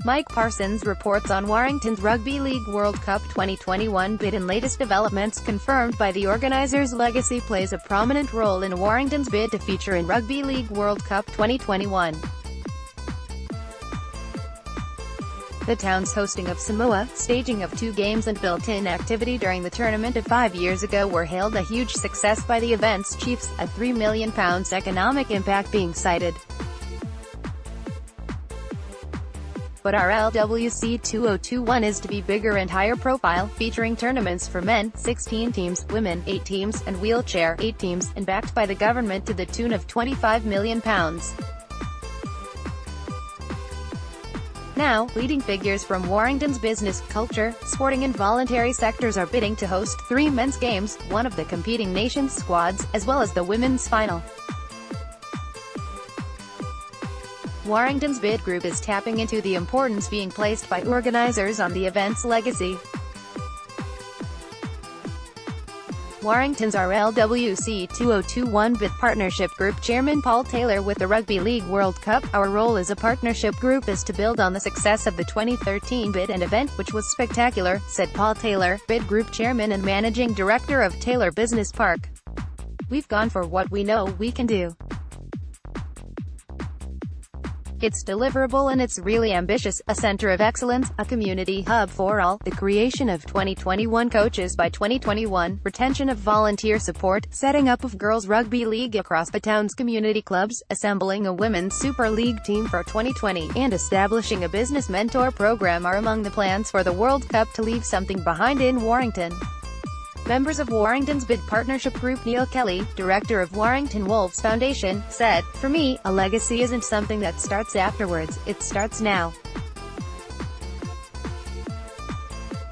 Mike Parsons reports on Warrington's Rugby League World Cup 2021 bid and latest developments confirmed by the organisers. Legacy plays a prominent role in Warrington's bid to feature in Rugby League World Cup 2021. The town's hosting of Samoa, staging of 2 games and built-in activity during the tournament of 5 years ago were hailed a huge success by the event's chiefs, a £3 million economic impact being cited. But our LWC 2021 is to be bigger and higher profile, featuring tournaments for men, 16 teams, women, 8 teams, and wheelchair, 8 teams, and backed by the government to the tune of £25 million. Now, leading figures from Warrington's business, culture, sporting and voluntary sectors are bidding to host 3 men's games, one of the competing nations' squads, as well as the women's final. Warrington's bid group is tapping into the importance being placed by organisers on the event's legacy. Warrington's RLWC 2021 bid partnership group chairman Paul Taylor with the Rugby League World Cup. Our role as a partnership group is to build on the success of the 2013 bid and event, which was spectacular, said Paul Taylor, bid group chairman and managing director of Taylor Business Park. We've gone for what we know we can do. It's deliverable and it's really ambitious, a center of excellence, a community hub for all, the creation of 2021 coaches by 2021, retention of volunteer support, setting up of girls rugby league across the town's community clubs, assembling a women's Super League team for 2020, and establishing a business mentor program are among the plans for the World Cup to leave something behind in Warrington. Members of Warrington's bid partnership group Neil Kelly, director of Warrington Wolves Foundation, said, "For me, a legacy isn't something that starts afterwards, it starts now.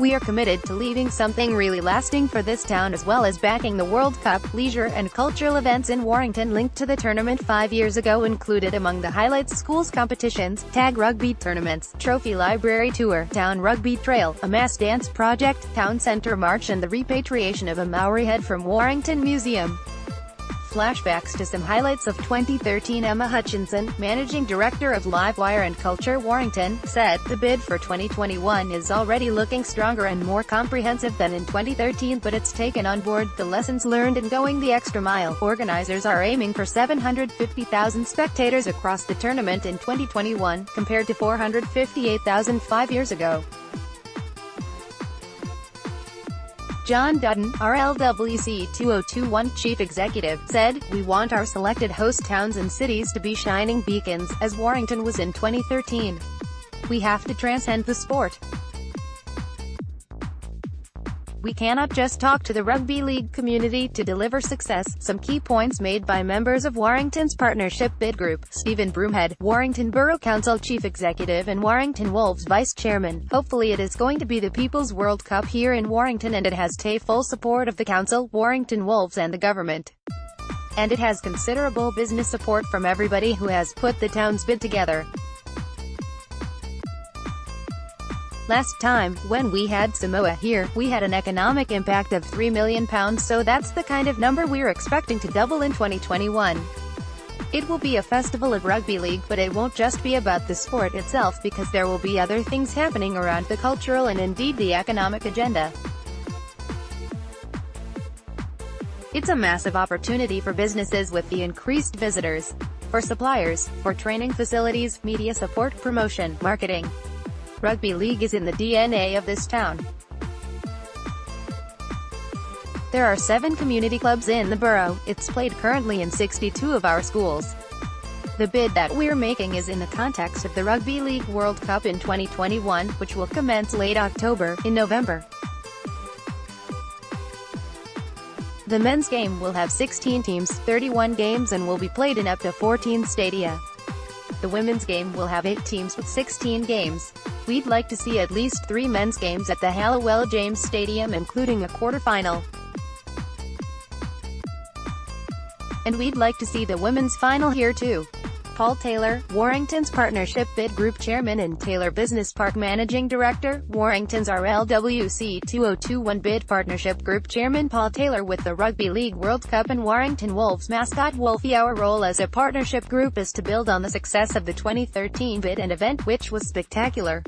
We are committed to leaving something really lasting for this town as well as backing the World Cup. Leisure and cultural events in Warrington linked to the tournament 5 years ago included among the highlights schools competitions, tag rugby tournaments, trophy library tour, town rugby trail, a mass dance project, town centre march and the repatriation of a Maori head from Warrington Museum." Flashbacks to some highlights of 2013. Emma Hutchinson, managing director of Livewire and Culture Warrington, said, "The bid for 2021 is already looking stronger and more comprehensive than in 2013, but it's taken on board the lessons learned and going the extra mile." Organisers are aiming for 750,000 spectators across the tournament in 2021, compared to 458,000 5 years ago. John Dutton, RLWC 2021 chief executive, said, "We want our selected host towns and cities to be shining beacons, as Warrington was in 2013. We have to transcend the sport. We cannot just talk to the rugby league community to deliver success." Some key points made by members of Warrington's partnership bid group: Stephen Broomhead, Warrington Borough Council Chief Executive and Warrington Wolves Vice Chairman. "Hopefully it is going to be the People's World Cup here in Warrington and it has full support of the council, Warrington Wolves and the government. And it has considerable business support from everybody who has put the town's bid together. Last time, when we had Samoa here, we had an economic impact of £3 million, so that's the kind of number we're expecting to double in 2021. It will be a festival of rugby league, but it won't just be about the sport itself because there will be other things happening around the cultural and indeed the economic agenda. It's a massive opportunity for businesses with the increased visitors, for suppliers, for training facilities, media support, promotion, marketing. Rugby league is in the DNA of this town. There are 7 community clubs in the borough. It's played currently in 62 of our schools. The bid that we're making is in the context of the Rugby League World Cup in 2021, which will commence late October, in November. The men's game will have 16 teams, 31 games and will be played in up to 14 stadia. The women's game will have 8 teams with 16 games. We'd like to see at least 3 men's games at the Hallowell James Stadium including a quarter-final. And we'd like to see the women's final here too. Paul Taylor, Warrington's Partnership Bid Group Chairman and Taylor Business Park Managing Director. Warrington's RLWC 2021 Bid Partnership Group Chairman Paul Taylor with the Rugby League World Cup and Warrington Wolves mascot Wolfie. Our role as a partnership group is to build on the success of the 2013 bid and event, which was spectacular.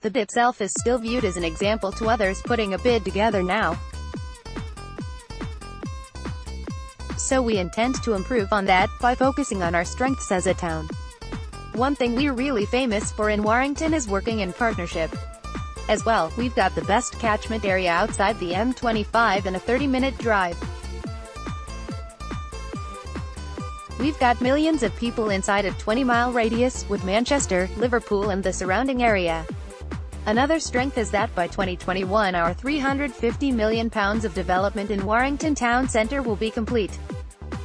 The bid itself is still viewed as an example to others putting a bid together now. So we intend to improve on that, by focusing on our strengths as a town. One thing we're really famous for in Warrington is working in partnership. As well, we've got the best catchment area outside the M25 and a 30-minute drive. We've got millions of people inside a 20-mile radius, with Manchester, Liverpool and the surrounding area. Another strength is that by 2021 our £350 million of development in Warrington Town Centre will be complete.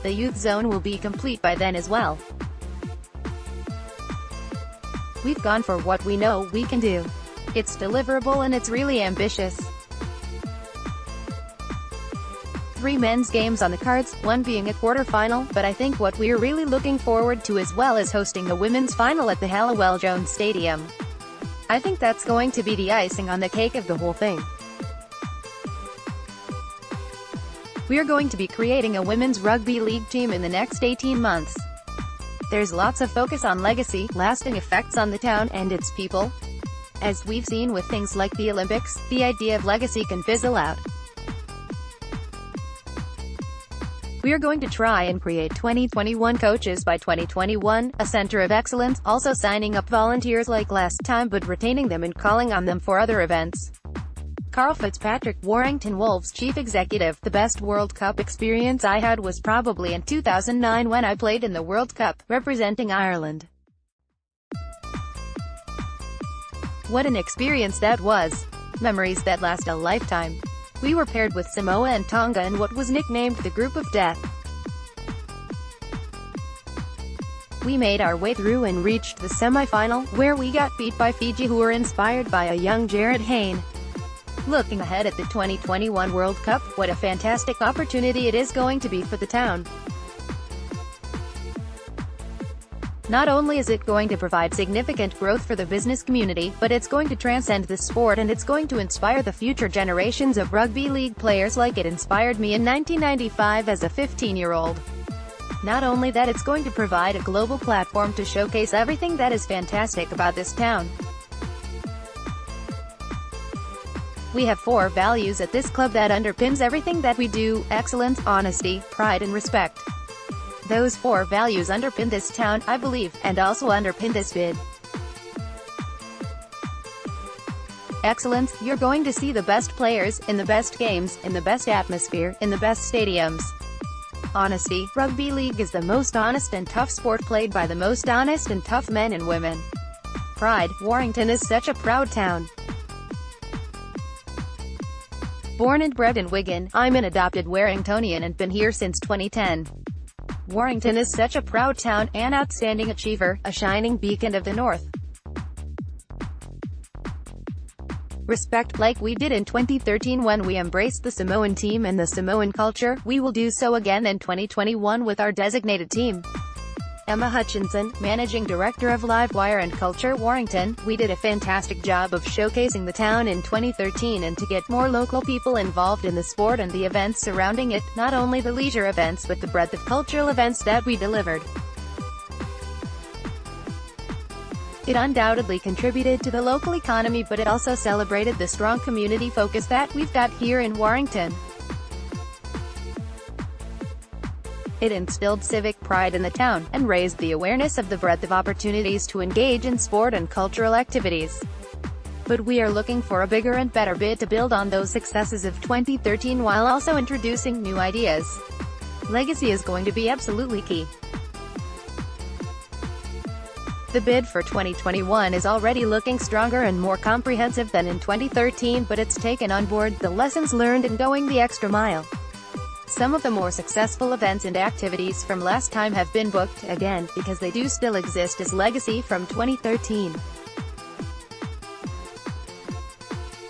The youth zone will be complete by then as well. We've gone for what we know we can do. It's deliverable and it's really ambitious. 3 men's games on the cards, one being a quarter-final, but I think what we're really looking forward to as well is hosting the women's final at the Halliwell-Jones Stadium. I think that's going to be the icing on the cake of the whole thing. We're going to be creating a women's rugby league team in the next 18 months. There's lots of focus on legacy, lasting effects on the town and its people. As we've seen with things like the Olympics, the idea of legacy can fizzle out. We're going to try and create 2021 coaches by 2021, a center of excellence, also signing up volunteers like last time but retaining them and calling on them for other events. Carl Fitzpatrick, Warrington Wolves Chief Executive. The best World Cup experience I had was probably in 2009 when I played in the World Cup, representing Ireland. What an experience that was. Memories that last a lifetime. We were paired with Samoa and Tonga in what was nicknamed the Group of Death. We made our way through and reached the semi-final, where we got beat by Fiji, who were inspired by a young Jared Hayne. Looking ahead at the 2021 World Cup, what a fantastic opportunity it is going to be for the town. Not only is it going to provide significant growth for the business community, but it's going to transcend the sport and it's going to inspire the future generations of rugby league players like it inspired me in 1995 as a 15-year-old. Not only that, it's going to provide a global platform to showcase everything that is fantastic about this town. We have 4 values at this club that underpins everything that we do: excellence, honesty, pride and respect. Those 4 values underpin this town, I believe, and also underpin this bid. Excellence, you're going to see the best players, in the best games, in the best atmosphere, in the best stadiums. Honesty, rugby league is the most honest and tough sport played by the most honest and tough men and women. Pride, Warrington is such a proud town. Born and bred in Wigan, I'm an adopted Warringtonian and been here since 2010. Warrington is such a proud town, an outstanding achiever, a shining beacon of the North. Respect, like we did in 2013 when we embraced the Samoan team and the Samoan culture, we will do so again in 2021 with our designated team. Emma Hutchinson, Managing Director of Livewire and Culture Warrington, we did a fantastic job of showcasing the town in 2013 and to get more local people involved in the sport and the events surrounding it, not only the leisure events but the breadth of cultural events that we delivered. It undoubtedly contributed to the local economy, but it also celebrated the strong community focus that we've got here in Warrington. It instilled civic pride in the town, and raised the awareness of the breadth of opportunities to engage in sport and cultural activities. But we are looking for a bigger and better bid to build on those successes of 2013 while also introducing new ideas. Legacy is going to be absolutely key. The bid for 2021 is already looking stronger and more comprehensive than in 2013, but it's taken on board the lessons learned in going the extra mile. Some of the more successful events and activities from last time have been booked again, because they do still exist as legacy from 2013.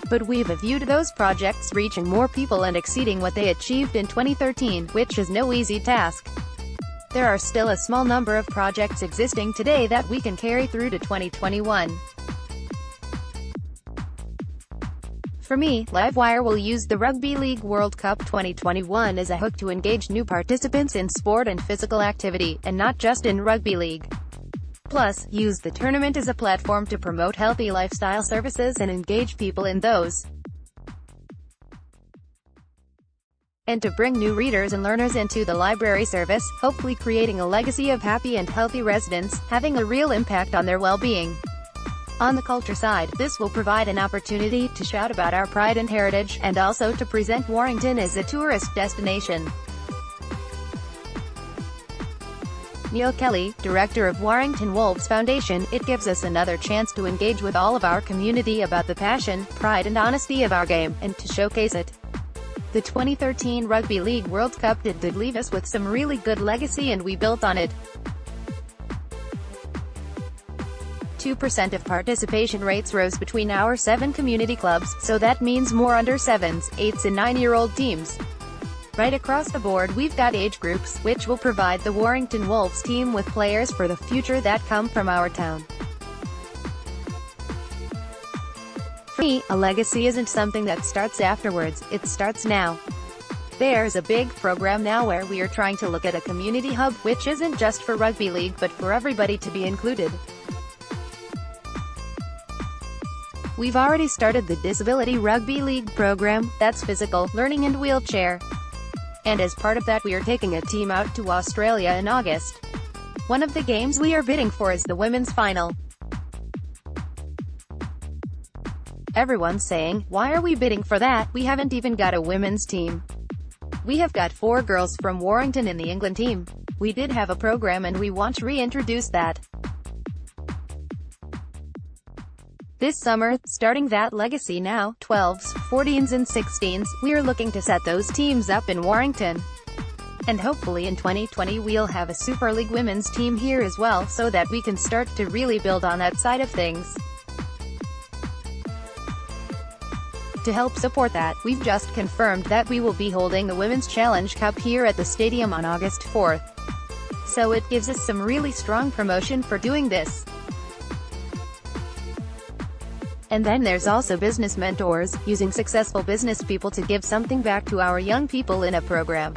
But we've viewed those projects reaching more people and exceeding what they achieved in 2013, which is no easy task. there are still a small number of projects existing today that we can carry through to 2021. For me, Livewire will use the Rugby League World Cup 2021 as a hook to engage new participants in sport and physical activity, and not just in rugby league. Plus, use the tournament as a platform to promote healthy lifestyle services and engage people in those. And to bring new readers and learners into the library service, hopefully creating a legacy of happy and healthy residents, having a real impact on their well-being. On the culture side, this will provide an opportunity to shout about our pride and heritage, and also to present Warrington as a tourist destination. Neil Kelly, director of Warrington Wolves Foundation, it gives us another chance to engage with all of our community about the passion, pride and honesty of our game, and to showcase it. The 2013 Rugby League World Cup did leave us with some really good legacy, and we built on it. 2% of participation rates rose between our 7 community clubs, so that means more under 7s, 8s and 9-year-old teams. Right across the board we've got age groups, which will provide the Warrington Wolves team with players for the future that come from our town. For me, a legacy isn't something that starts afterwards, it starts now. There's a big program now where we are trying to look at a community hub, which isn't just for rugby league but for everybody to be included. We've already started the Disability Rugby League program, that's physical, learning and wheelchair. And as part of that we are taking a team out to Australia in August. One of the games we are bidding for is the women's final. Everyone's saying, why are we bidding for that? We haven't even got a women's team. We have got 4 girls from Warrington in the England team. We did have a program and we want to reintroduce that. This summer, starting that legacy now, 12s, 14s and 16s, we are looking to set those teams up in Warrington. And hopefully in 2020 we'll have a Super League women's team here as well, so that we can start to really build on that side of things. To help support that, we've just confirmed that we will be holding the Women's Challenge Cup here at the stadium on August 4th. So it gives us some really strong promotion for doing this. And then there's also business mentors, using successful business people to give something back to our young people in a program.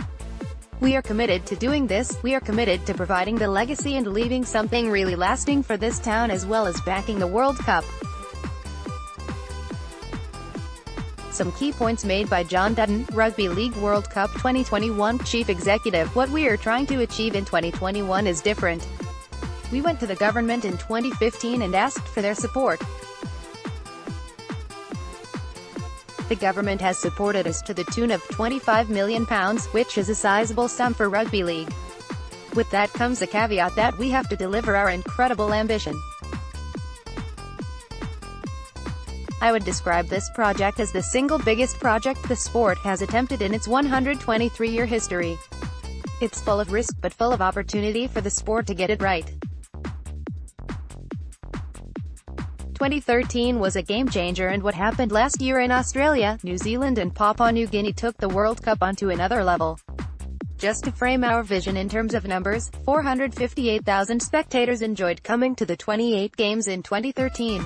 We are committed to doing this, we are committed to providing the legacy and leaving something really lasting for this town, as well as backing the World Cup. Some key points made by John Dutton, Rugby League World Cup 2021 Chief Executive. What we are trying to achieve in 2021 is different. We went to the government in 2015 and asked for their support. The government has supported us to the tune of £25 million, which is a sizable sum for rugby league. With that comes a caveat that we have to deliver our incredible ambition. I would describe this project as the single biggest project the sport has attempted in its 123-year history. It's full of risk but full of opportunity for the sport to get it right. 2013 was a game-changer, and what happened last year in Australia, New Zealand and Papua New Guinea took the World Cup onto another level. Just to frame our vision in terms of numbers, 458,000 spectators enjoyed coming to the 28 games in 2013.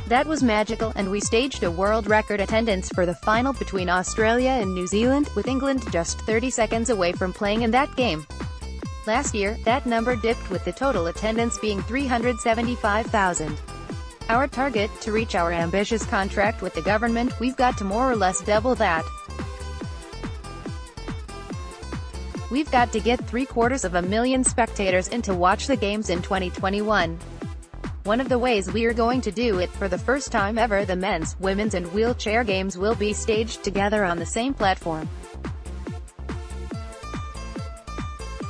That was magical, and we staged a world record attendance for the final between Australia and New Zealand, with England just 30 seconds away from playing in that game. Last year, that number dipped, with the total attendance being 375,000. Our target, to reach our ambitious contract with the government, we've got to more or less double that. We've got to get 750,000 spectators in to watch the games in 2021. One of the ways we are going to do it, for the first time ever, the men's, women's and wheelchair games will be staged together on the same platform.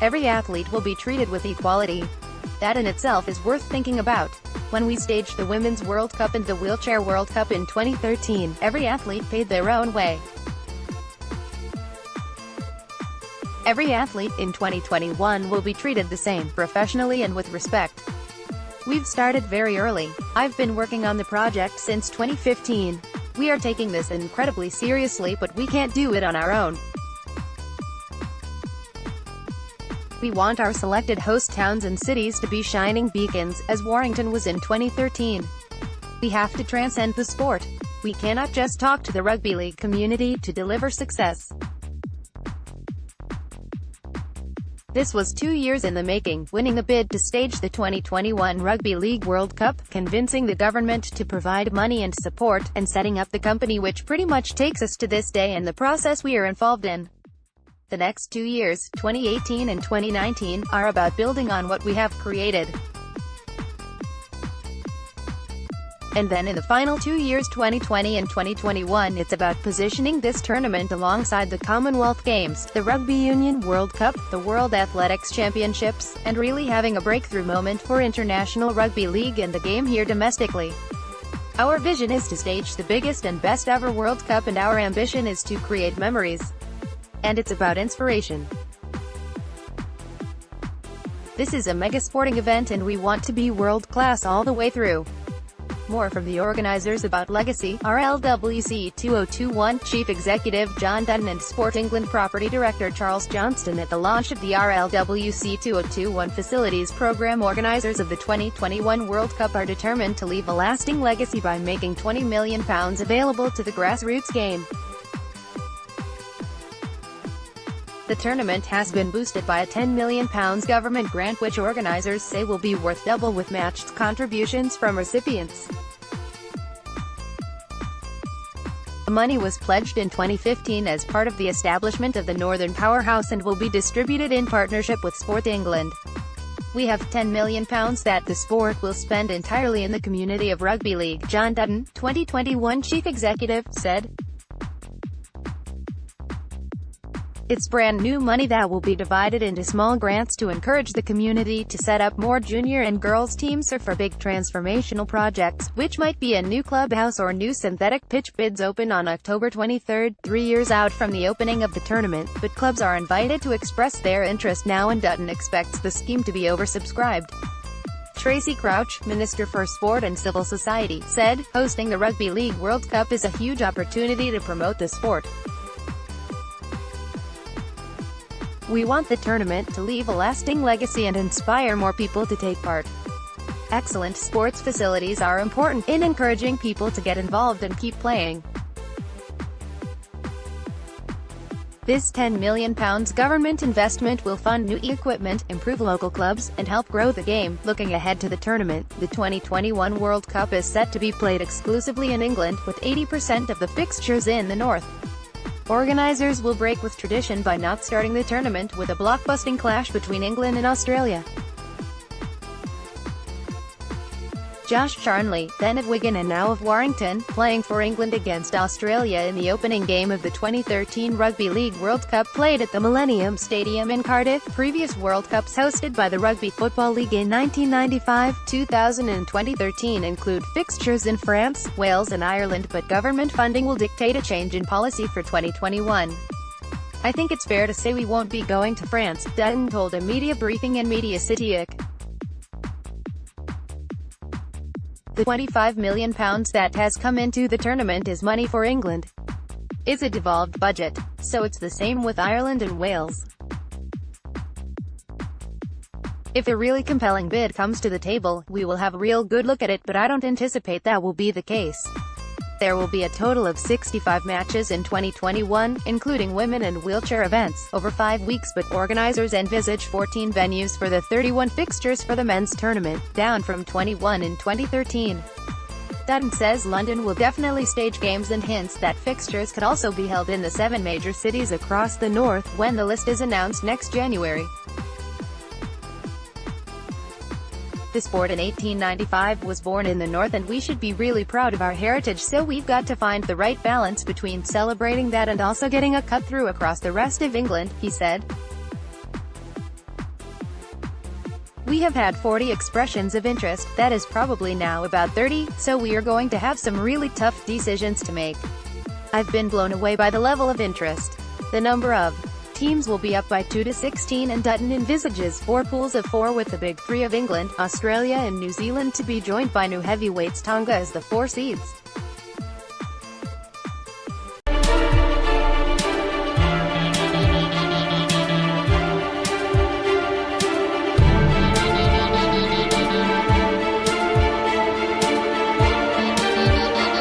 Every athlete will be treated with equality. That in itself is worth thinking about. When we staged the Women's World Cup and the Wheelchair World Cup in 2013, every athlete paid their own way. Every athlete in 2021 will be treated the same, professionally and with respect. We've started very early. I've been working on the project since 2015. We are taking this incredibly seriously, but we can't do it on our own. We want our selected host towns and cities to be shining beacons, as Warrington was in 2013. We have to transcend the sport. We cannot just talk to the rugby league community to deliver success. This was 2 years in the making, winning the bid to stage the 2021 Rugby League World Cup, convincing the government to provide money and support, and setting up the company which pretty much takes us to this day and the process we are involved in. The next 2 years, 2018 and 2019, are about building on what we have created. And then in the final 2 years, 2020 and 2021, it's about positioning this tournament alongside the Commonwealth Games, the Rugby Union World Cup, the World Athletics Championships, and really having a breakthrough moment for international rugby league and the game here domestically. Our vision is to stage the biggest and best ever World Cup, and our ambition is to create memories. And it's about inspiration. This is a mega sporting event and we want to be world class all the way through. More from the organizers about Legacy, RLWC 2021, Chief Executive John Dutton and Sport England Property Director Charles Johnston at the launch of the RLWC 2021 facilities program. Organizers of the 2021 World Cup are determined to leave a lasting legacy by making £20 million available to the grassroots game. The tournament has been boosted by a £10 million government grant which organisers say will be worth double with matched contributions from recipients. The money was pledged in 2015 as part of the establishment of the Northern Powerhouse and will be distributed in partnership with Sport England. We have £10 million that the sport will spend entirely in the community of rugby league, John Dutton, 2021 Chief Executive, said. It's brand new money that will be divided into small grants to encourage the community to set up more junior and girls teams or for big transformational projects, which might be a new clubhouse or new synthetic pitch. Bids open on October 23, 3 years out from the opening of the tournament, but clubs are invited to express their interest now, and Dutton expects the scheme to be oversubscribed. Tracy Crouch, Minister for Sport and Civil Society, said, "Hosting the Rugby League World Cup is a huge opportunity to promote the sport. We want the tournament to leave a lasting legacy and inspire more people to take part. Excellent sports facilities are important in encouraging people to get involved and keep playing." This £10 million government investment will fund new equipment, improve local clubs, and help grow the game. Looking ahead to the tournament, the 2021 World Cup is set to be played exclusively in England, with 80% of the fixtures in the north. Organisers will break with tradition by not starting the tournament with a blockbusting clash between England and Australia. Josh Charnley, then at Wigan and now of Warrington, playing for England against Australia in the opening game of the 2013 Rugby League World Cup played at the Millennium Stadium in Cardiff. Previous World Cups hosted by the Rugby Football League in 1995, 2000 and 2013 include fixtures in France, Wales and Ireland, but government funding will dictate a change in policy for 2021. "I think it's fair to say we won't be going to France," Dutton told a media briefing in Media City. The £25 million that has come into the tournament is money for England. It's a devolved budget. So it's the same with Ireland and Wales. If a really compelling bid comes to the table, we will have a real good look at it, but I don't anticipate that will be the case. There will be a total of 65 matches in 2021, including women and wheelchair events, over 5 weeks, but organisers envisage 14 venues for the 31 fixtures for the men's tournament, down from 21 in 2013. Dutton says London will definitely stage games and hints that fixtures could also be held in the 7 major cities across the north, when the list is announced next January. The sport in 1895 was born in the north and we should be really proud of our heritage, so we've got to find the right balance between celebrating that and also getting a cut through across the rest of England, he said. "We have had 40 expressions of interest, that is probably now about 30, so we are going to have some really tough decisions to make. I've been blown away by the level of interest. The number of teams will be up by 2 to 16 and Dutton envisages 4 pools of 4 with the big 3 of England, Australia and New Zealand to be joined by new heavyweights Tonga as the 4 seeds.